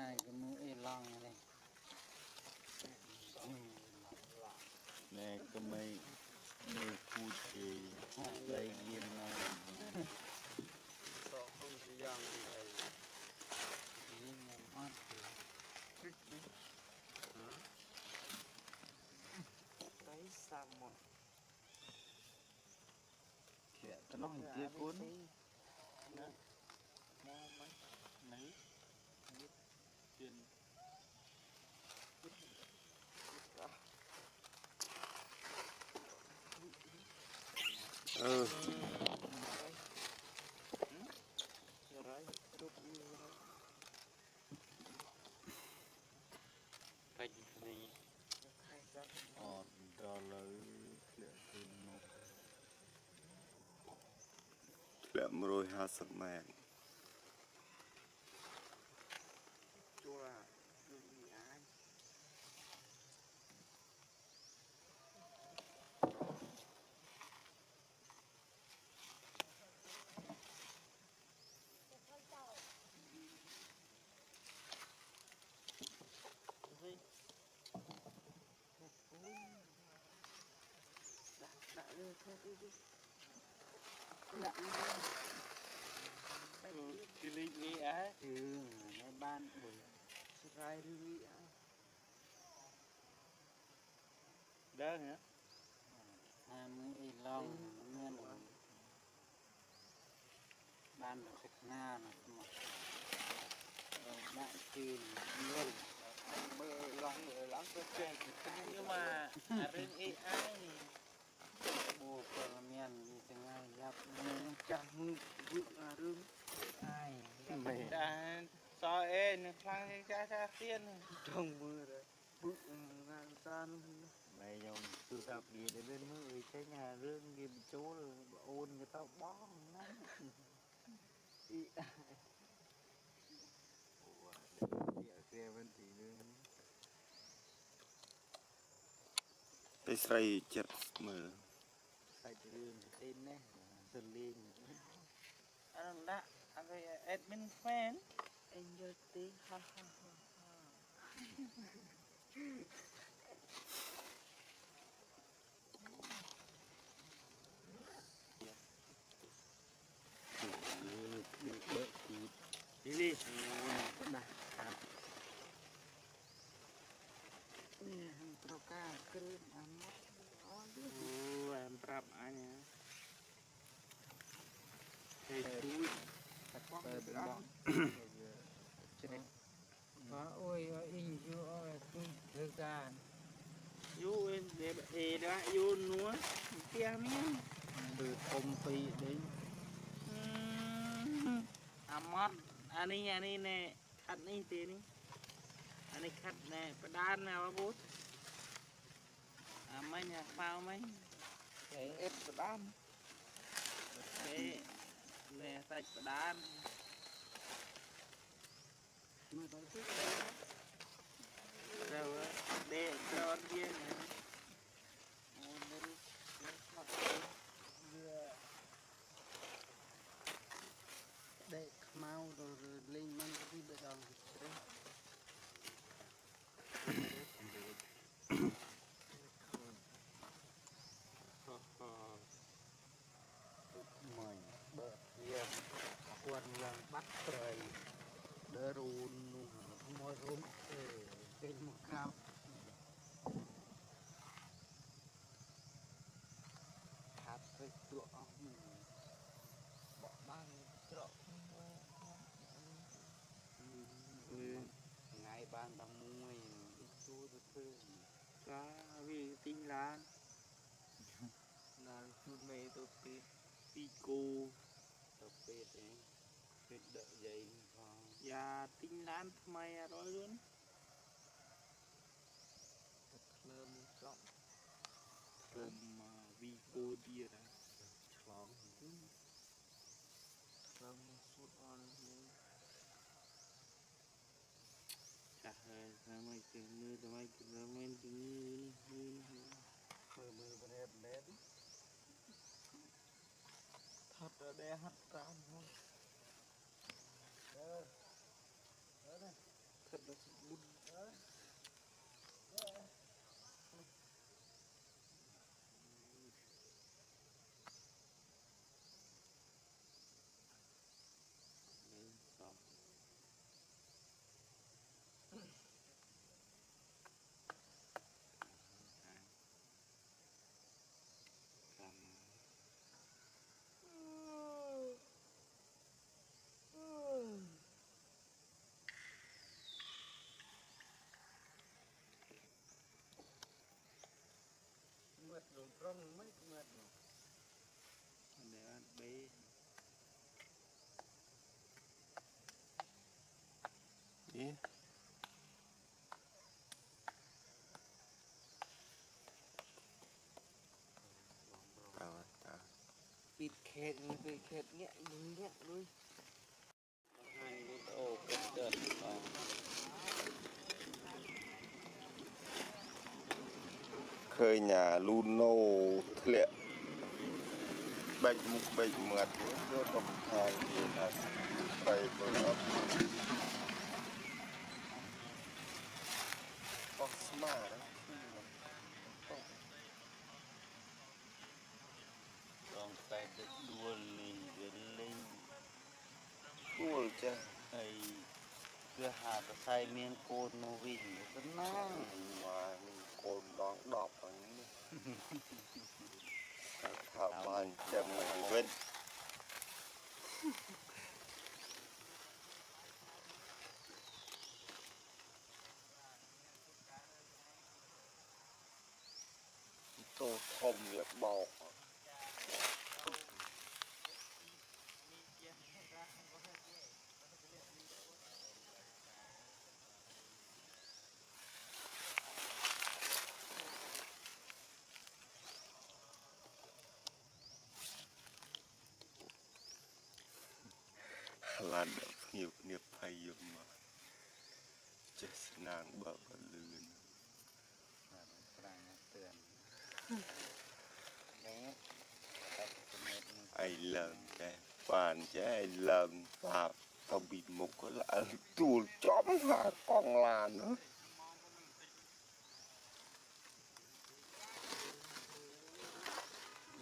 này cái mũi long này nè cái mấy người phụ trì lấy viên này sợ không chỉ dòng này đi ngầm ăn cái sao một chuyện nó hình kia cuốn mua mấy mấy chuyện rồi rút đi rồi cái gì đó là lượm rồi 50 mét chua rút đi ai đã đưa thôi đi đã cái lý nghĩ á nó ban buổi rai đi đó hả mũi long nguyên ban được thịt na là một bạn chìm luôn mơ lắng tôi chơi nhưng mà riêng AI bùa của miền như thế này giáp chẳng vượng rương ai mày đã so nó phang ra tiên trong mưa rồi bự ngang san mày dùng tư tập gì để bên mới cái nhà rương gì bị chỗ rồi ôn người ta bó lắm kia bên tí nữa Tây Sray chật mở sai rương tên đấy sơn liên anh đã anh phải admin fan anh giờ tí ha ha ha đi đi đã nè tao ca kêu ăn em prap anh thì chui ôi in vô thời gian vô để đã vô nữa kia miếng từ công ty đến amat ani nè khát này tiền đi ani khát nè phải đan nào bố mấy nhà phao mấy cái ép phải đan cái nè sạch phải đan rồi để cho viên này để mau rồi lên mang cái bệ đòn đấy mình bờ kia quan lần bắt trời đỡ run môi run trên một khám hạt cái chỗ bỏ băng chỗ ngày ban tầm mùi chú thứ cá vì tinh lan là chút mê tôi biết pico tập biết đấy biết đợi dậy vào và tinh lan mày rồi luôn thật lơ một trọng from Vico dia dah chóng lơ một phút on cah ramai ramai ni mơ mơ bên em bé thật là đe hắt ram thôi thật mệt rồi rong mấy mệt rồi để ăn bê Ý. Tao tao ปิดเขตเลยปิดเขตเงี้ยเลยให้ดูโอ้เกิดอ๋อ เคยnhà Luno ធ្លាក់បែកមុខបែកមាត់យកទៅខាងគេថាไปមើលអត់អស់ស្មារតី ลองใส่ตะดวนนี่เดินเล่น គួលចាស់ ไอ้เพื่อหาตะไคร้เมียงโกนมาวิ่งก็นั่ง មកកូនដង10ហ្នឹងថាបានចាំមកវិញតោធំវាបោក ឡានភ្ញៀវគ្នាភ័យយកមកចេះស្នាងបើកលឿន ប្រាំងเตือนแล้วแต่เป็นเม็ดนึง ไอ้เลิงแต่ป่านจะไอ้เลิงปาบเอาบิดมุกก็ละตูดจ้อมหากองลานเนาะ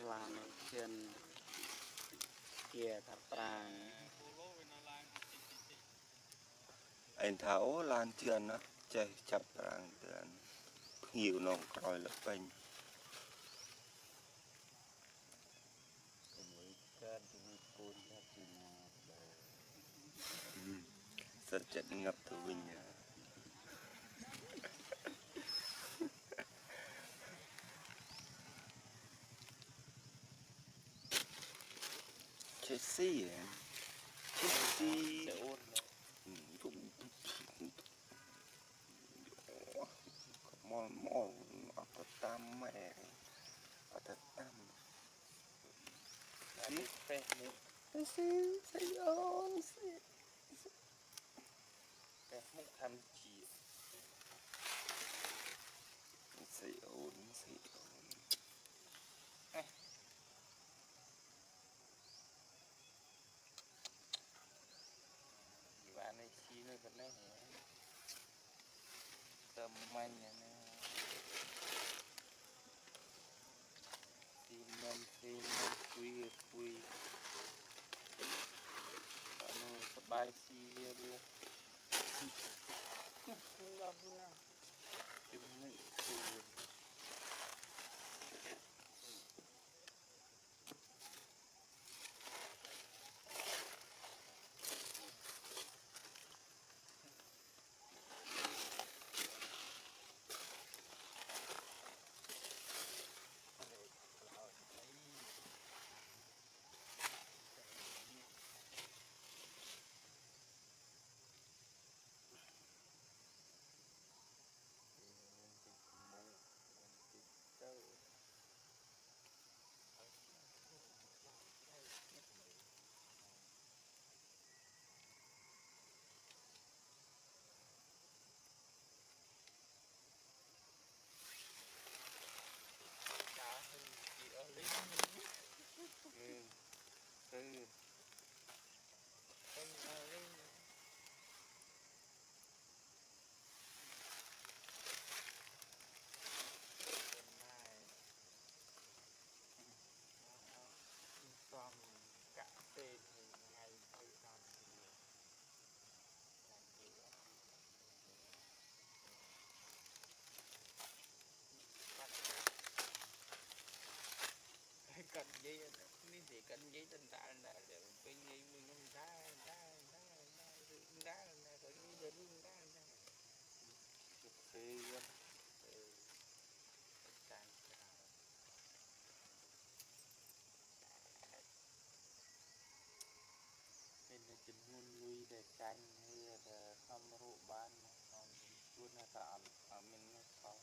ลานเช่นเกียร์ทับปราง ไอ้เท้าลานเชือนนะใจจับตรางเตือนหิวนองครอยละเป็น ก็เหมือนกันที่มีปูนทับจีนา สัจจะงับตัววิญญาณเชสซี่เชสซี่ จะอ้วนเลย มอลมอลเอาแต่ตามแม่เอาแต่ตาม อันนี้เป๊ะนี่ สิสิออนสิ เป๊ะมุกทำจี สิออนสิออน อยู่บ้านในชีเลยกันได้เหรอเติมมันอย่างนี้ซีมันคุยตอนนี้สบายซีเรียบเลยจุ่มนึ่งคุย เ dây ní thì canh giấy tên ta là để bên dây mình không đá có như để rung đá thì tan bên này chính hôn lui để canh hay là không rượu bán còn luôn là tạm ở mình nó có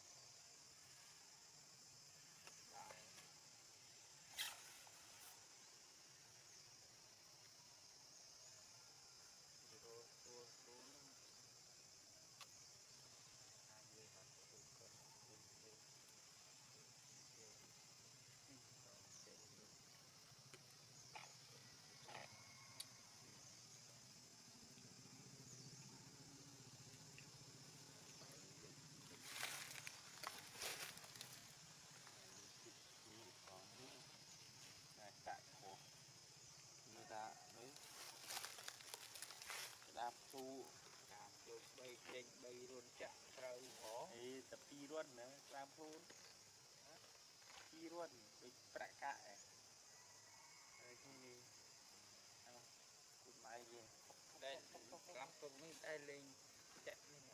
chạy của người ta đấy đạp thu đạp vô bay trên bay luôn chặt trâu khó ấy tập pi luôn nữa đạp thu pi luôn bị bạc cãi đấy thì cũng may gì đây lắm con mới đây lên chạy lên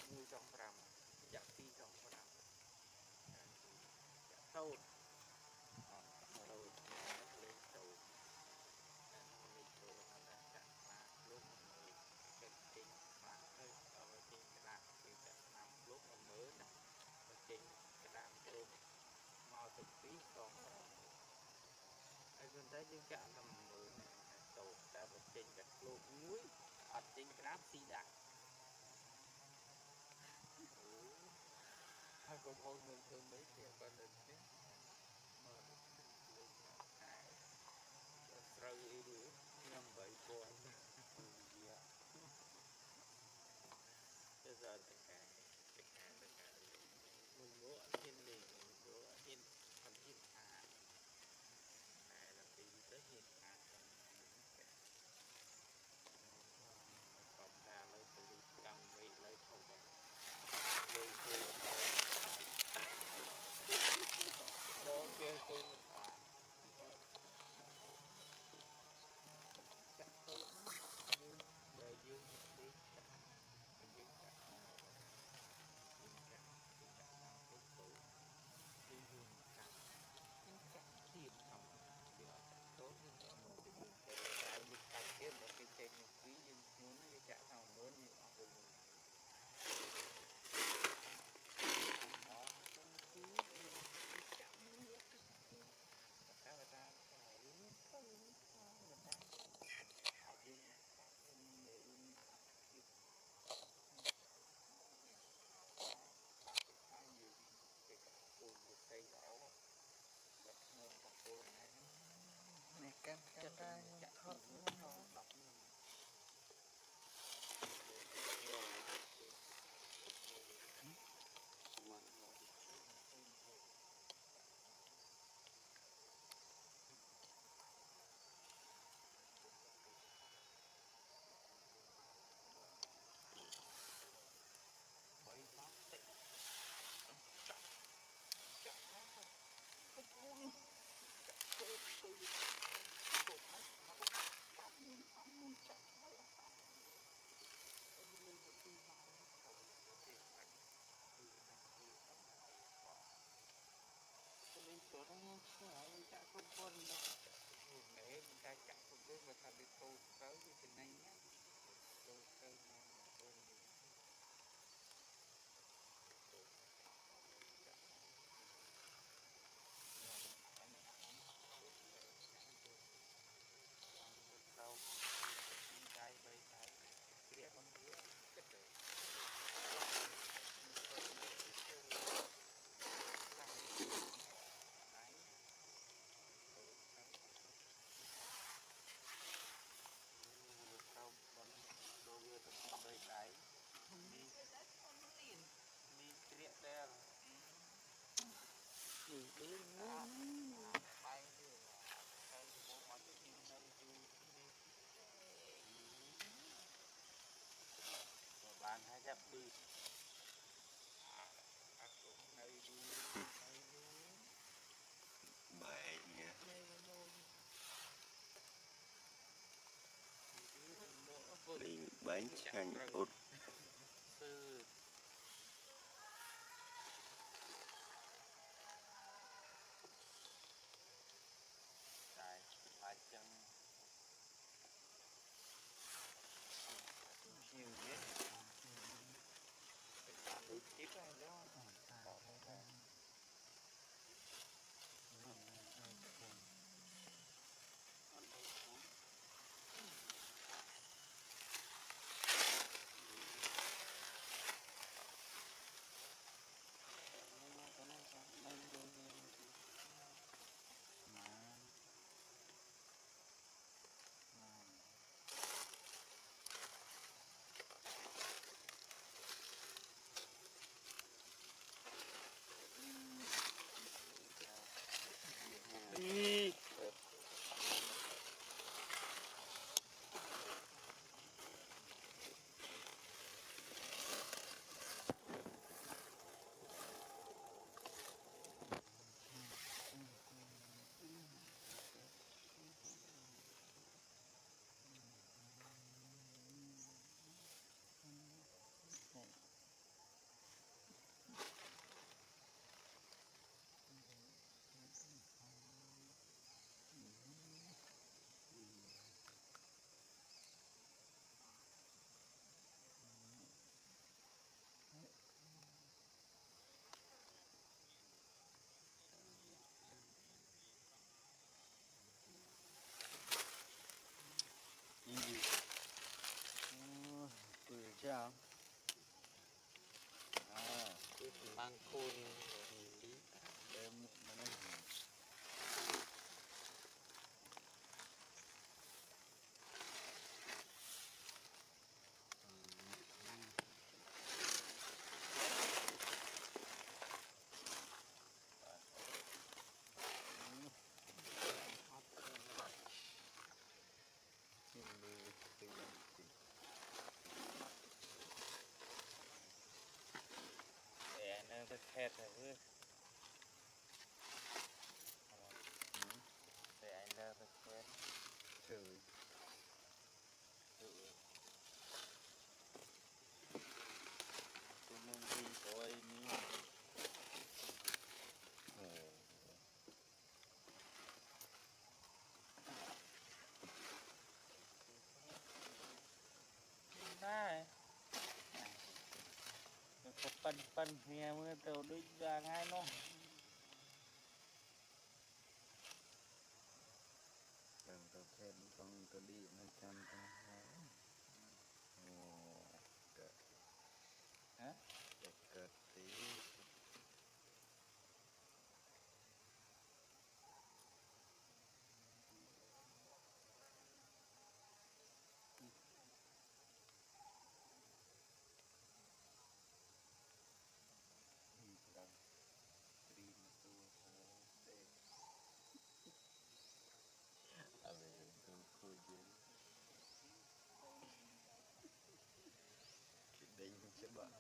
như trong rằm chạy phi trong rằm sâu sâu lên sâu lên sâu nó ra chặt mà lúc mình cái trên mà hơi ở trên cái đạp thì chặt nằm lúc mình mới nè ở trên cái đạp luôn mò thực phí còn ai con thấy những chạm là mười nè sâu ta ở trên cái lô núi ở trên cái đáp xi đạp hai con hôn mình thương mấy kia con đừng chứ mà rơi đi đuổi năm bảy con bây giờ tất cả mình bố ở trên mình bố ở trên phần hiện hạ này là tìm tới hiện hạ còn ta lấy từ cầm vị lấy không bằng lấy từ đó kia tôi chắc tôi để dương đi thiệt không tốt hơn tại vì càng kiếm được cái trên một quý nhưng muốn cái trả nào muốn như họ cùng đó trong quý chẳng sao người ta phải người ta này cam ra thọ lên chỗ đó mình chạy không con đâu để mình ta chạy không biết mà ta đi tô tới như thế này nhá tô tới đâu cái bây cái kia con kia cái trời đâu còn đồ kia anh chanh út บางคนดี Nó khét rồi chứ. Để anh ra nó khét. Thử. Tôi mong đi coi ní. Đây. Nó có phân nghe mới tao đi ra ngay nó. Đừng tao thêm con tao đi nó chăm tao Hả? để cợt tí đinh chứ bạn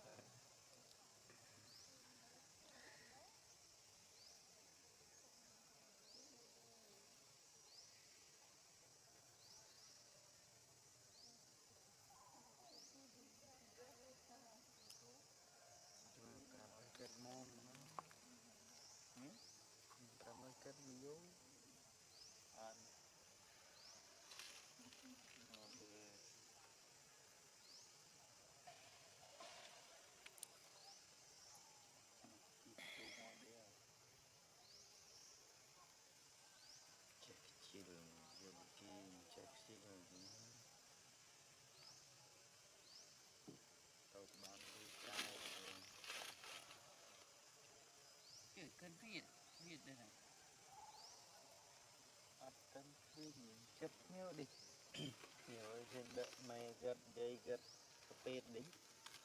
kết môn cảm ơn kết vô Ăn. check chill dùng kim check chill tao bán đi cao Cái cân viết đây này. Ăn cân viết chấp nhau đi. nhiều trên đợt mày gật dây gật phết đính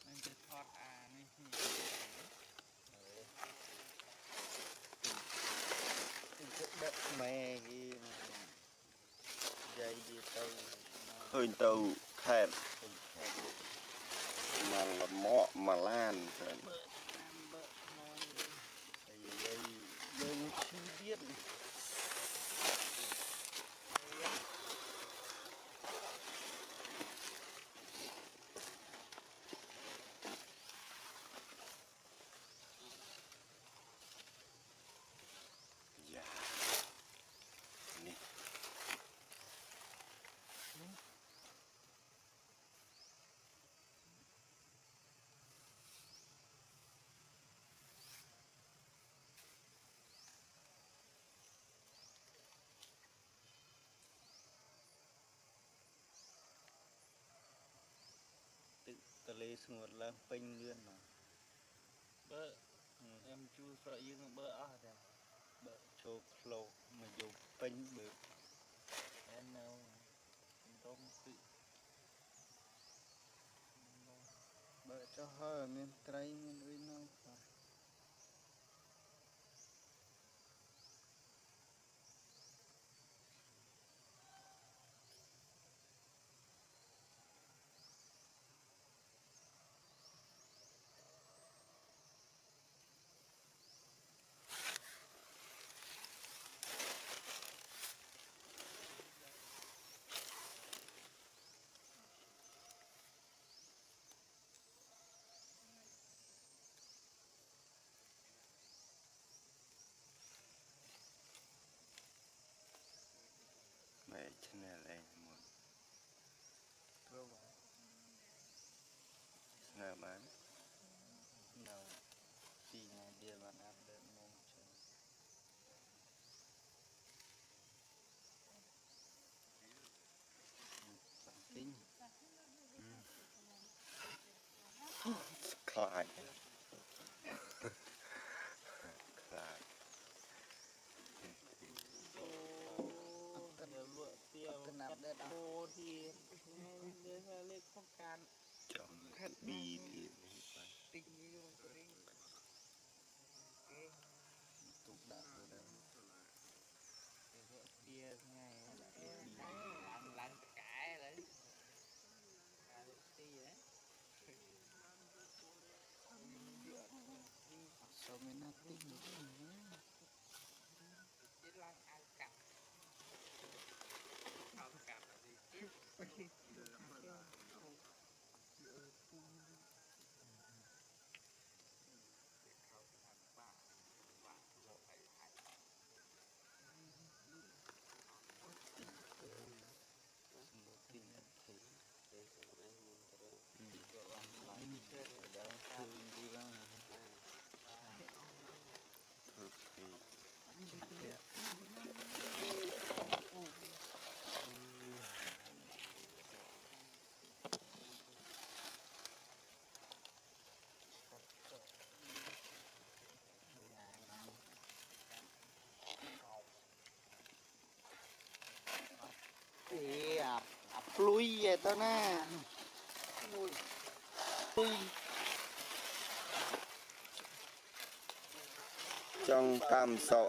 Mìnhจะทอดนี่สิ đợt mày ghi dây đi tàu hơi tàu khẹt mà là mọ mà lan dây dây chi biết lê ngột là pin lươn mà bơ em chui sợ dương bơ ở đây bơ chụp lô mà dùng pin bự em nào không tự bơ cho hơi miền tây miền uy nào mẹ channel này một rồi ngờ bán nào thì ngày dia bạn áp đến mong chờ bản tính cài cài cái nạp để đặt cô thì đưa lên không can chọn bi thì tình yêu tình tục đặt rồi đó bia ngày lăn lăn cả đấy gì đấy sao mới nát tính chỉ lăn ăn cặp không cặp là gì lui vậy tao nè trong tam sọ